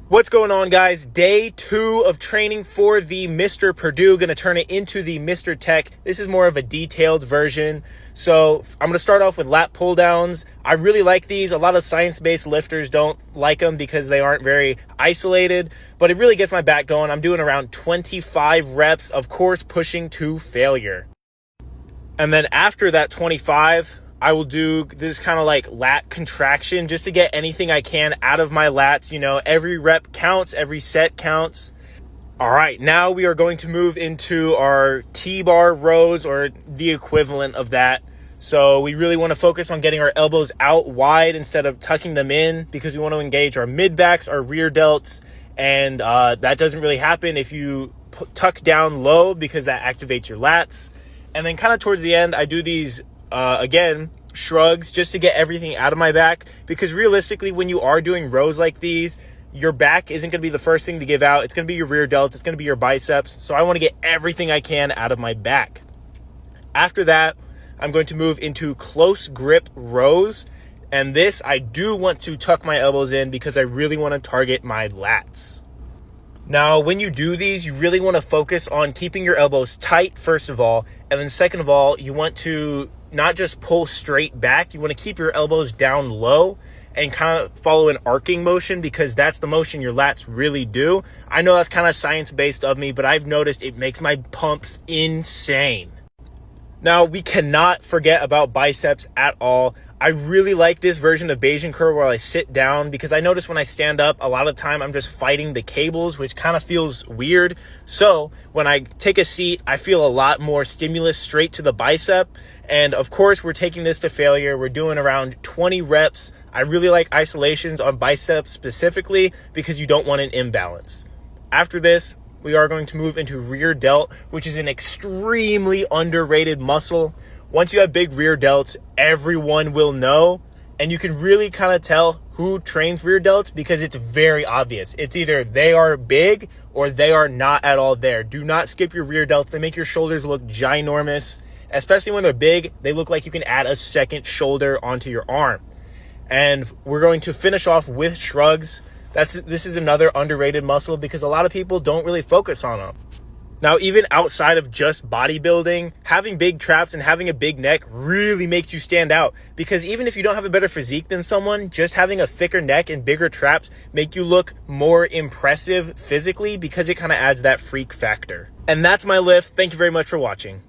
What's going on, guys? Day 2 of training for the Mr. Purdue. Going to turn it into the Mr. Tech. This is more of a detailed version. So I'm going to start off with lat pull downs. I really like these. A lot of science-based lifters don't like them because they aren't very isolated, but it really gets my back going. I'm doing around 25 reps, of course, pushing to failure. And then after that 25, I will do this kind of like lat contraction just to get anything I can out of my lats. You know, every rep counts, every set counts. All right, now we are going to move into our T-bar rows or the equivalent of that. So we really want to focus on getting our elbows out wide instead of tucking them in because we want to engage our mid backs, our rear delts, and that doesn't really happen if you tuck down low because that activates your lats. And then kind of towards the end, I do these again, shrugs just to get everything out of my back, because realistically, when you are doing rows like these, your back isn't going to be the first thing to give out. It's going to be your rear delts. It's going to be your biceps. So I want to get everything I can out of my back. After that, I'm going to move into close grip rows. And this, I do want to tuck my elbows in because I really want to target my lats. Now, when you do these, you really want to focus on keeping your elbows tight, first of all. And then second of all, you want to not just pull straight back. You want to keep your elbows down low and kind of follow an arcing motion because that's the motion your lats really do. I know that's kind of science-based of me, but I've noticed it makes my pumps insane. Now, we cannot forget about biceps at all. I really like this version of Bayesian curl where I sit down because I notice when I stand up, a lot of time I'm just fighting the cables, which kind of feels weird. So when I take a seat, I feel a lot more stimulus straight to the bicep. And of course, we're taking this to failure. We're doing around 20 reps. I really like isolations on biceps specifically because you don't want an imbalance. After this, we are going to move into rear delt, which is an extremely underrated muscle. Once you have big rear delts, everyone will know, and you can really kind of tell who trains rear delts because it's very obvious. It's either they are big or they are not at all there. Do not skip your rear delts. They make your shoulders look ginormous, especially when they're big. They look like you can add a second shoulder onto your arm. And we're going to finish off with shrugs. This is another underrated muscle because a lot of people don't really focus on them. Now, even outside of just bodybuilding, having big traps and having a big neck really makes you stand out, because even if you don't have a better physique than someone, just having a thicker neck and bigger traps make you look more impressive physically because it kind of adds that freak factor. And that's my lift. Thank you very much for watching.